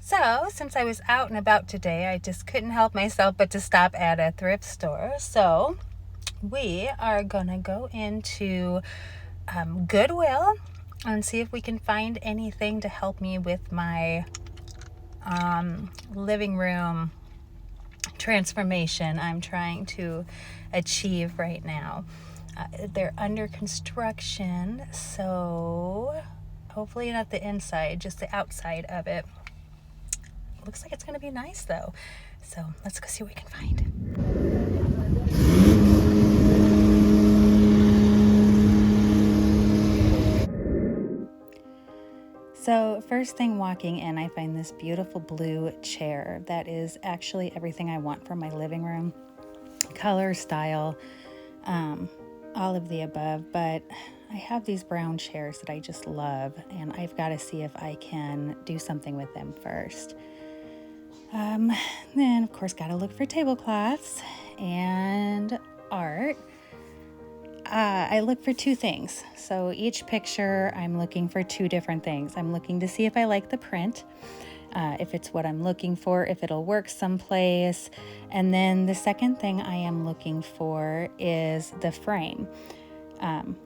So, since I was out and about today, I just couldn't help myself but to stop at a thrift store. So, we are gonna go into Goodwill and see if we can find anything to help me with my living room transformation I'm trying to achieve right now. They're under construction, so hopefully not the inside, just the outside of it. Looks like it's going to be nice though. So let's go see what we can find. So first thing walking in, I find this beautiful blue chair that is actually everything I want for my living room. Color, style, all of the above, but I have these brown chairs that I just love, and I've got to see if I can do something with them first. Then, of course, got to look for tablecloths and art. I look for two things. So each picture, I'm looking for two different things. I'm looking to see if I like the print, if it's what I'm looking for, if it'll work someplace. And then the second thing I am looking for is the frame.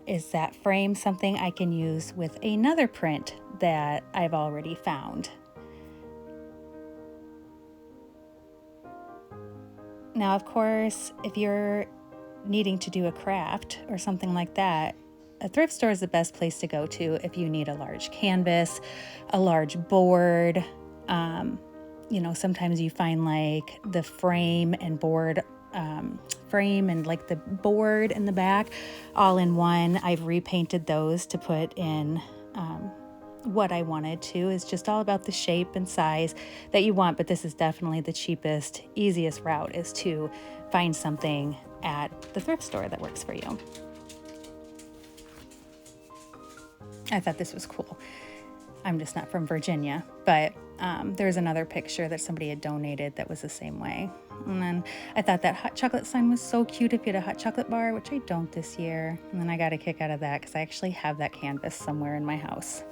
Is that frame something I can use with another print that I've already found? Now, of course, if you're needing to do a craft or something like that, a thrift store is the best place to go to if you need a large canvas, a large board. Sometimes you find like the frame and board, frame and like the board in the back all in one. I've repainted those to put in what I wanted to. It's just all about the shape and size that you want, but this is definitely the cheapest, easiest route is to find something at the thrift store that works for you. I thought this was cool. I'm just not from Virginia, but there's another picture that somebody had donated that was the same way. And then I thought that hot chocolate sign was so cute if you had a hot chocolate bar, which I don't this year. And then I got a kick out of that because I actually have that canvas somewhere in my house.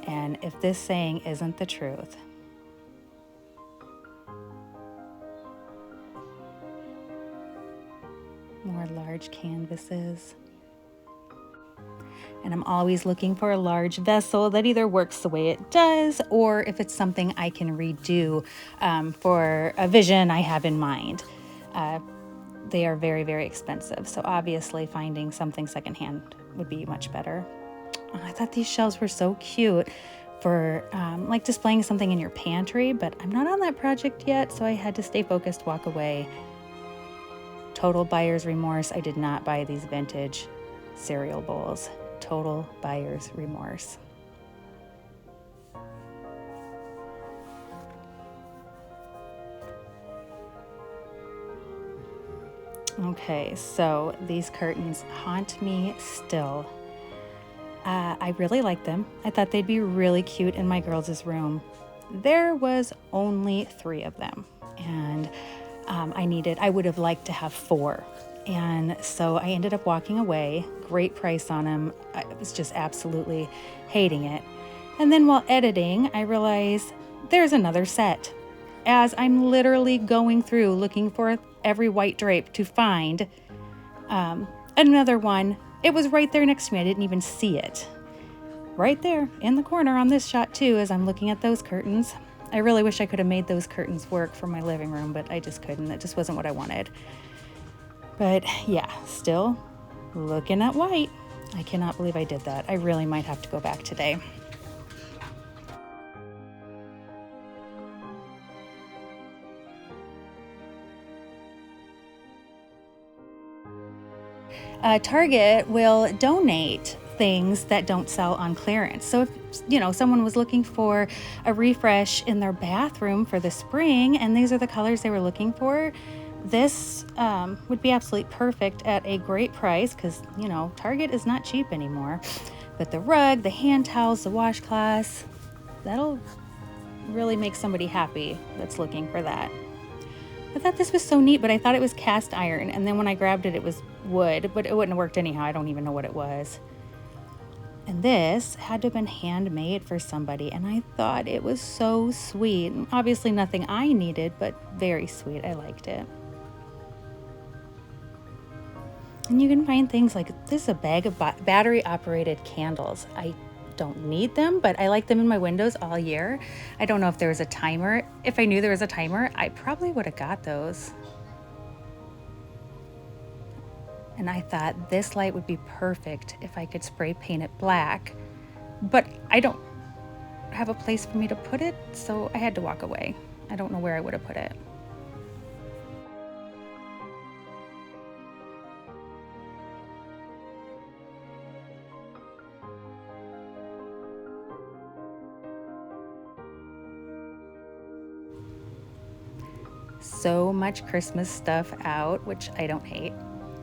And if this saying isn't the truth, more large canvases. And I'm always looking for a large vessel that either works the way it does or if it's something I can redo for a vision I have in mind. They are very, very expensive. So obviously finding something secondhand would be much better. I thought these shelves were so cute for like displaying something in your pantry, but I'm not on that project yet, so I had to stay focused, walk away. Total buyer's remorse. I did not buy these vintage cereal bowls. Total buyer's remorse. Okay, so these curtains haunt me still. I really like them. I thought they'd be really cute in my girls' room. There was only 3 of them, and I would have liked to have 4. And so I ended up walking away. Great price on them. I was just absolutely hating it. And then while editing, I realized there's another set. As I'm literally going through looking for every white drape to find another one, it was right there next to me. I didn't even see it. Right there in the corner on this shot too, as I'm looking at those curtains. I really wish I could have made those curtains work for my living room, but I just couldn't. It just wasn't what I wanted. But yeah, still looking at white. I cannot believe I did that. I really might have to go back today. Target will donate things that don't sell on clearance. So if someone was looking for a refresh in their bathroom for the spring and these are the colors they were looking for, this would be absolutely perfect at a great price because Target is not cheap anymore. But the rug, the hand towels, the washcloths, that'll really make somebody happy that's looking for that. I thought this was so neat, but I thought it was cast iron, and then when I grabbed it, it was wood, but it wouldn't have worked anyhow. I don't even know what it was. And this had to have been handmade for somebody, and I thought it was so sweet. Obviously nothing I needed, but very sweet. I liked it. And you can find things like this is a bag of battery operated candles. I don't need them, but I like them in my windows all year. I don't know if there was a timer. If I knew there was a timer, I probably would have got those. And I thought this light would be perfect if I could spray paint it black, but I don't have a place for me to put it, so I had to walk away. I don't know where I would have put it. So much Christmas stuff out, which I don't hate.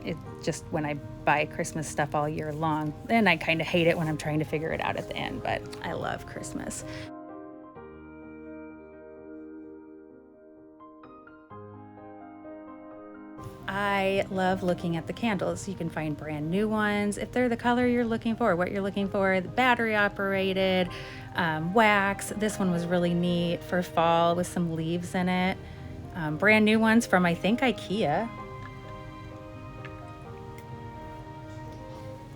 It just when I buy Christmas stuff all year long, then I kind of hate it when I'm trying to figure it out at the end, but I love Christmas. I love looking at the candles. You can find brand new ones if they're the color you're looking for, what you're looking for. The battery operated, wax. This one was really neat for fall with some leaves in it. Brand new ones from I think IKEA.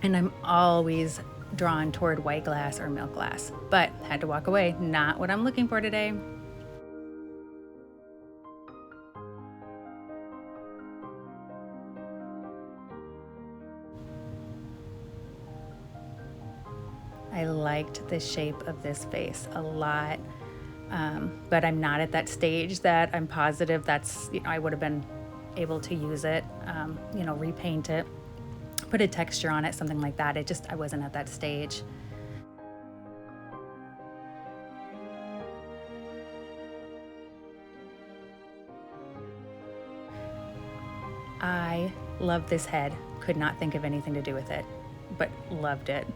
And I'm always drawn toward white glass or milk glass, but had to walk away. Not what I'm looking for today. I liked the shape of this vase a lot, but I'm not at that stage that I'm positive that's, I would have been able to use it, repaint it, put a texture on it, something like that. I wasn't at that stage. I love this head. Could not think of anything to do with it, but loved it.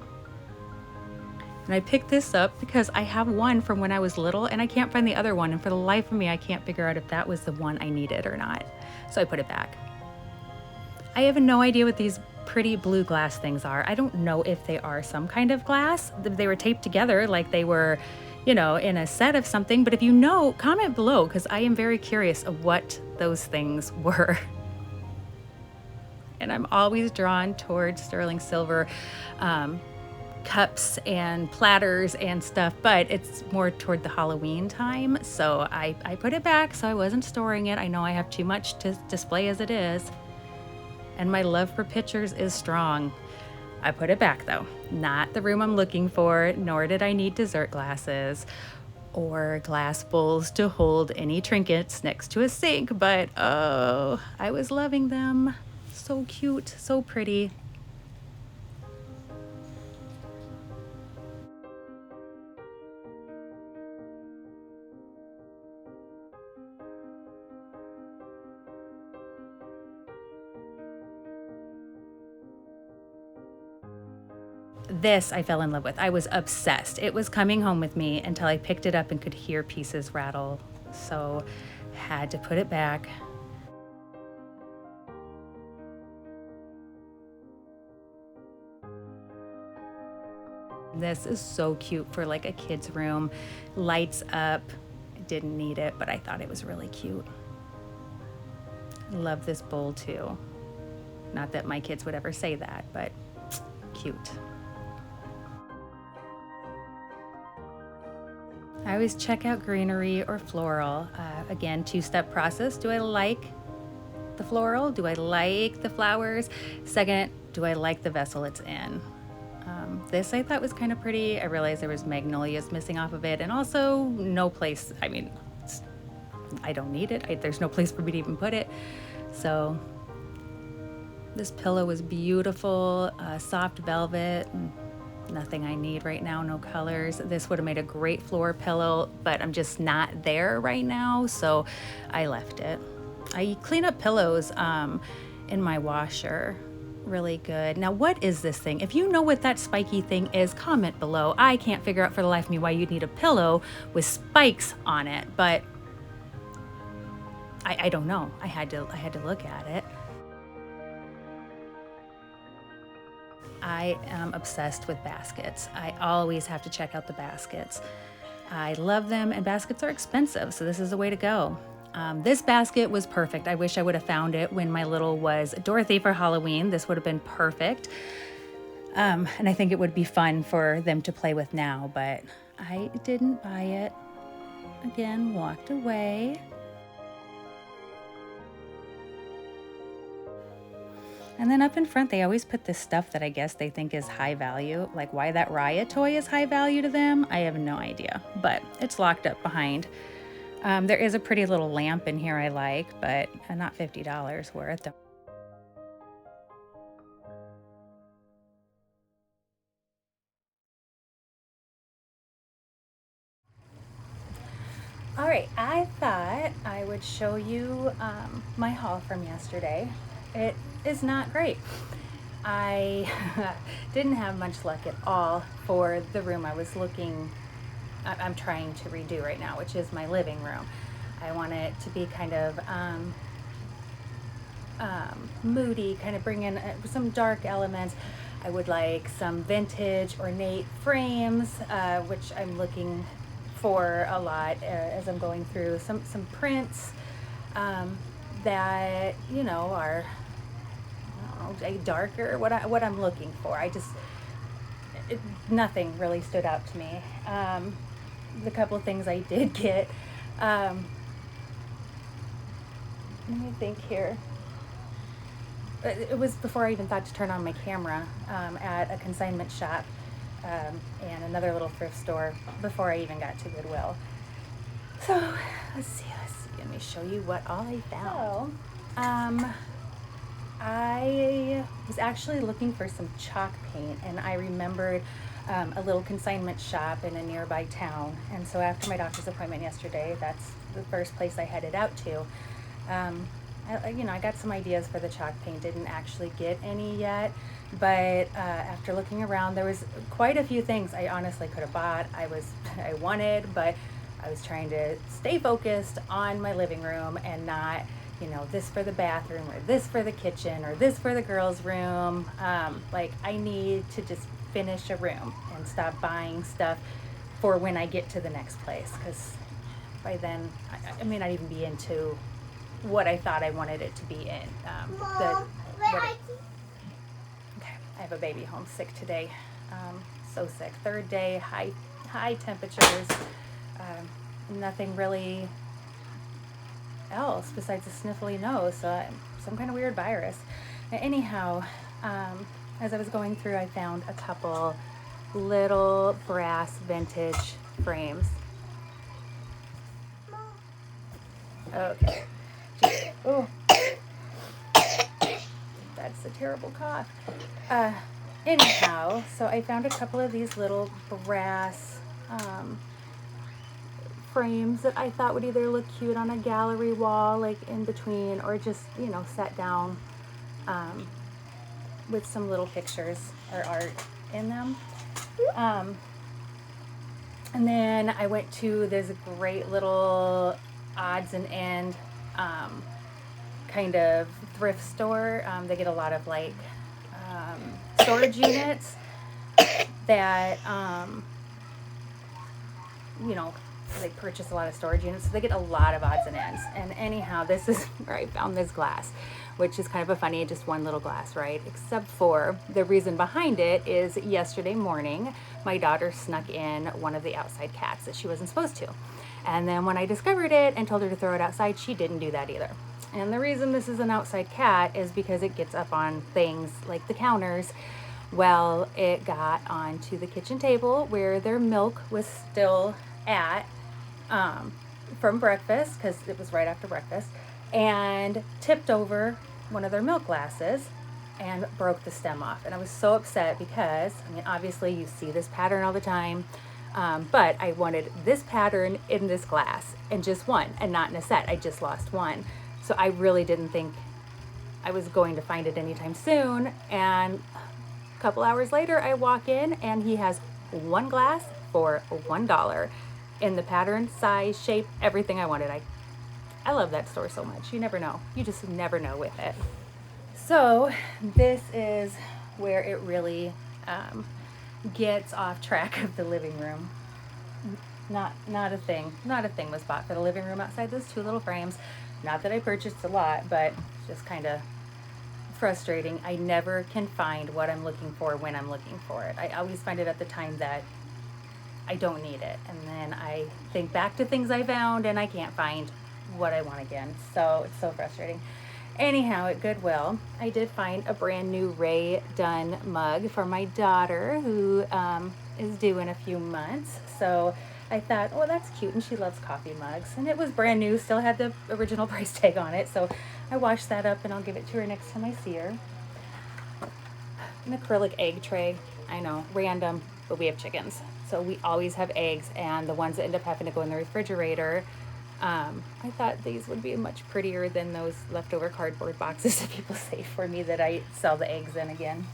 And I picked this up because I have one from when I was little and I can't find the other one. And for the life of me, I can't figure out if that was the one I needed or not. So I put it back. I have no idea what these pretty blue glass things are. I don't know if they are some kind of glass. They were taped together like they were, in a set of something. But if you know, comment below because I am very curious of what those things were. And I'm always drawn towards sterling silver cups and platters and stuff, but it's more toward the Halloween time. So I put it back so I wasn't storing it. I know I have too much to display as it is. And my love for pictures is strong. I put it back though. Not the room I'm looking for, nor did I need dessert glasses or glass bowls to hold any trinkets next to a sink, but oh, I was loving them. So cute, so pretty. This I fell in love with. I was obsessed. It was coming home with me until I picked it up and could hear pieces rattle. So had to put it back. This is so cute for like a kid's room. Lights up. I didn't need it, but I thought it was really cute. Love this bowl too. Not that my kids would ever say that, but cute. I always check out greenery or floral. Again, two-step process. Do I like the floral? Do I like the flowers? Second, do I like the vessel it's in? This I thought was kind of pretty. I realized there was magnolias missing off of it, and also no place. I don't need it. There's no place for me to even put it. So this pillow was beautiful, soft velvet. Nothing I need right now, no colors. This would have made a great floor pillow, but I'm just not there right now, so I left it. I clean up pillows in my washer. Really good. Now, what is this thing? If you know what that spiky thing is, comment below. I can't figure out for the life of me why you'd need a pillow with spikes on it, but I don't know. I had to look at it. I am obsessed with baskets. I always have to check out the baskets. I love them, and baskets are expensive, so this is the way to go. This basket was perfect. I wish I would have found it when my little was Dorothy for Halloween. This would have been perfect. And I think it would be fun for them to play with now, but I didn't buy it. Again, walked away. And then up in front, they always put this stuff that I guess they think is high value. Like why that Raya toy is high value to them, I have no idea, but it's locked up behind. There is a pretty little lamp in here I like, but not $50 worth. All right, I thought I would show you my haul from yesterday. It is not great. I didn't have much luck at all for the room I'm trying to redo right now, which is my living room. I want it to be kind of moody, kind of bring in some dark elements. I would like some vintage ornate frames, which I'm looking for a lot as I'm going through some prints that are darker, what I'm looking for. Nothing really stood out to me. The couple things I did get, let me think here. It was before I even thought to turn on my camera, at a consignment shop and another little thrift store before I even got to Goodwill. So let's see, let me show you what all I found. So, I was actually looking for some chalk paint, and I remembered a little consignment shop in a nearby town. And so after my doctor's appointment yesterday, that's the first place I headed out to. I got some ideas for the chalk paint, didn't actually get any yet, but after looking around, there was quite a few things I honestly could have bought. I wanted, but I was trying to stay focused on my living room and not, this for the bathroom or this for the kitchen or this for the girls' room. Like I need to just finish a room and stop buying stuff for when I get to the next place, because by then I may not even be into what I thought I wanted it to be in. Okay, I have a baby home sick today. So sick. Third day, high temperatures. Nothing really else besides a sniffly nose, so some kind of weird virus. Anyhow, as I was going through, I found a couple little brass vintage frames. Okay. Oh, that's a terrible cough. Anyhow, so I found a couple of these little brass frames that I thought would either look cute on a gallery wall, like in between, or just, set down with some little pictures or art in them. And then I went to this great little odds and end kind of thrift store. They get a lot of storage units that they purchase a lot of storage units, so they get a lot of odds and ends. And anyhow, this is where I found this glass, which is kind of funny, just one little glass, right? Except for the reason behind it is yesterday morning, my daughter snuck in one of the outside cats that she wasn't supposed to. And then when I discovered it and told her to throw it outside, she didn't do that either. And the reason this is an outside cat is because it gets up on things like the counters. Well, it got onto the kitchen table where their milk was still at from breakfast, because it was right after breakfast, and tipped over one of their milk glasses and broke the stem off. And I was so upset because, obviously you see this pattern all the time, but I wanted this pattern in this glass, and just one, and not in a set. I just lost one. So I really didn't think I was going to find it anytime soon. And a couple hours later, I walk in and he has one glass for $1 in the pattern, size, shape, everything I wanted. I love that store so much. You never know. You just never know with it. So this is where it really gets off track of the living room. Not a thing. Not a thing was bought for the living room outside those two little frames. Not that I purchased a lot, but just kind of frustrating. I never can find what I'm looking for when I'm looking for it. I always find it at the time that I don't need it. And then I think back to things I found and I can't find what I want again. So it's so frustrating. Anyhow, at Goodwill, I did find a brand new Ray Dunn mug for my daughter who is due in a few months. So I thought, oh, that's cute, and she loves coffee mugs. And it was brand new, still had the original price tag on it. So I washed that up and I'll give it to her next time I see her. An acrylic egg tray. I know, random, but we have chickens. So we always have eggs, and the ones that end up having to go in the refrigerator, I thought these would be much prettier than those leftover cardboard boxes that people save for me that I sell the eggs in again.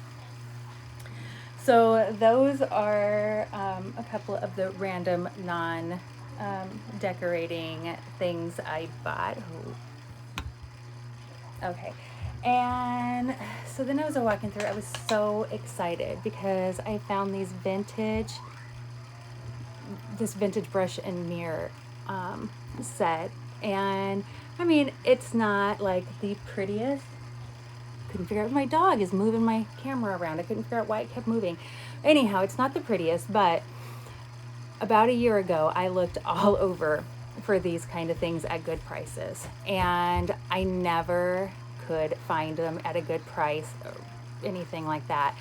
So those are a couple of the random non-decorating things I bought. Okay. And so then as I was walking through, I was so excited because I found this vintage brush and mirror set. And I mean, it's not like the prettiest. Couldn't figure out, my dog is moving my camera around. I couldn't figure out why it kept moving. Anyhow, it's not the prettiest, but about a year ago, I looked all over for these kind of things at good prices, and I never could find them at a good price or anything like that.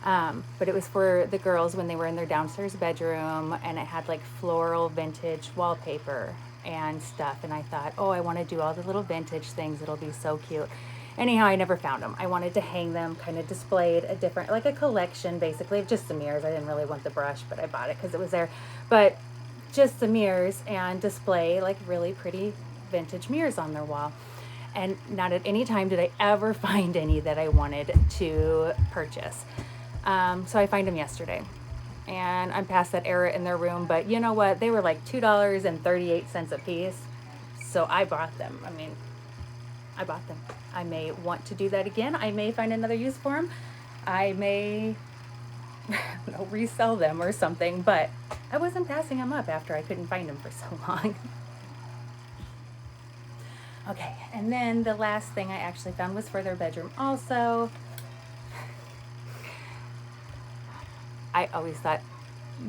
But it was for the girls when they were in their downstairs bedroom, and it had like floral vintage wallpaper and stuff. And I thought, oh, I want to do all the little vintage things. It'll be so cute. Anyhow, I never found them. I wanted to hang them kind of displayed, a different, like a collection basically of just the mirrors. I didn't really want the brush, but I bought it because it was there. But just the mirrors, and display like really pretty vintage mirrors on their wall. And not at any time did I ever find any that I wanted to purchase. So I found them yesterday, and I'm past that era in their room, but you know what? They were like $2.38 a piece. So I bought them. I mean, I bought them. I may want to do that again. I may find another use for them. I may resell them or something, but I wasn't passing them up after I couldn't find them for so long. Okay, and then the last thing I actually found was for their bedroom also. I always thought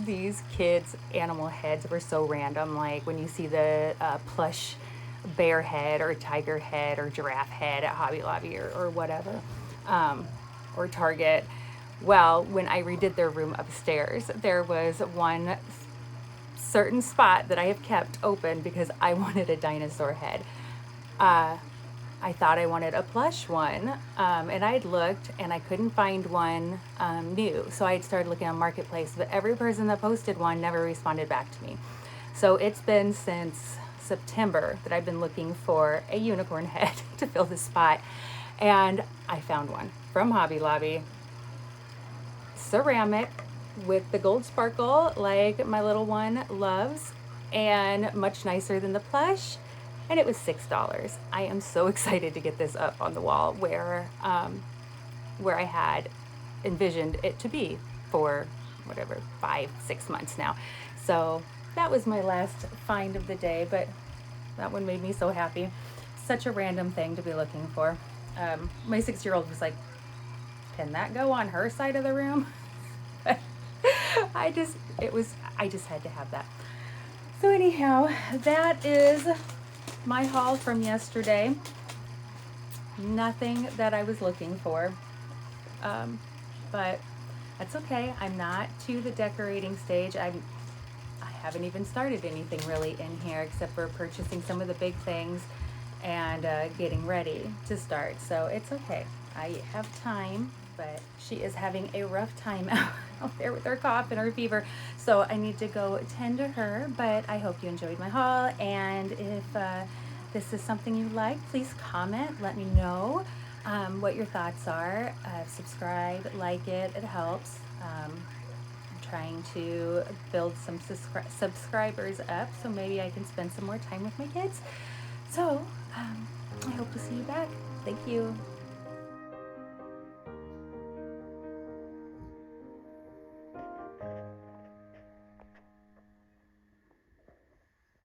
these kids' animal heads were so random. Like when you see the plush bear head or tiger head or giraffe head at Hobby Lobby or whatever, or Target. Well, when I redid their room upstairs, there was one certain spot that I have kept open because I wanted a dinosaur head. I thought I wanted a plush one, and I'd looked and I couldn't find one new. So I had started looking on Marketplace, but every person that posted one never responded back to me. So it's been since September that I've been looking for a unicorn head to fill the spot, and I found one from Hobby Lobby. Ceramic with the gold sparkle like my little one loves, and much nicer than the plush. And it was $6. I am so excited to get this up on the wall where I had envisioned it to be for whatever 5-6 months now. So that was my last find of the day, but that one made me so happy. Such a random thing to be looking for. My 6-year-old was like, can that go on her side of the room? I just had to have that. So anyhow, that is my haul from yesterday. Nothing that I was looking for, but that's okay. I'm not to the decorating stage. I haven't even started anything really in here except for purchasing some of the big things and getting ready to start. So it's okay. I have time, but she is having a rough time out there with her cough and her fever. So I need to go tend to her, but I hope you enjoyed my haul. And if this is something you like, please comment, let me know what your thoughts are. Subscribe, like it, it helps. I'm trying to build some subscribers up, so maybe I can spend some more time with my kids. So I hope to see you back. Thank you.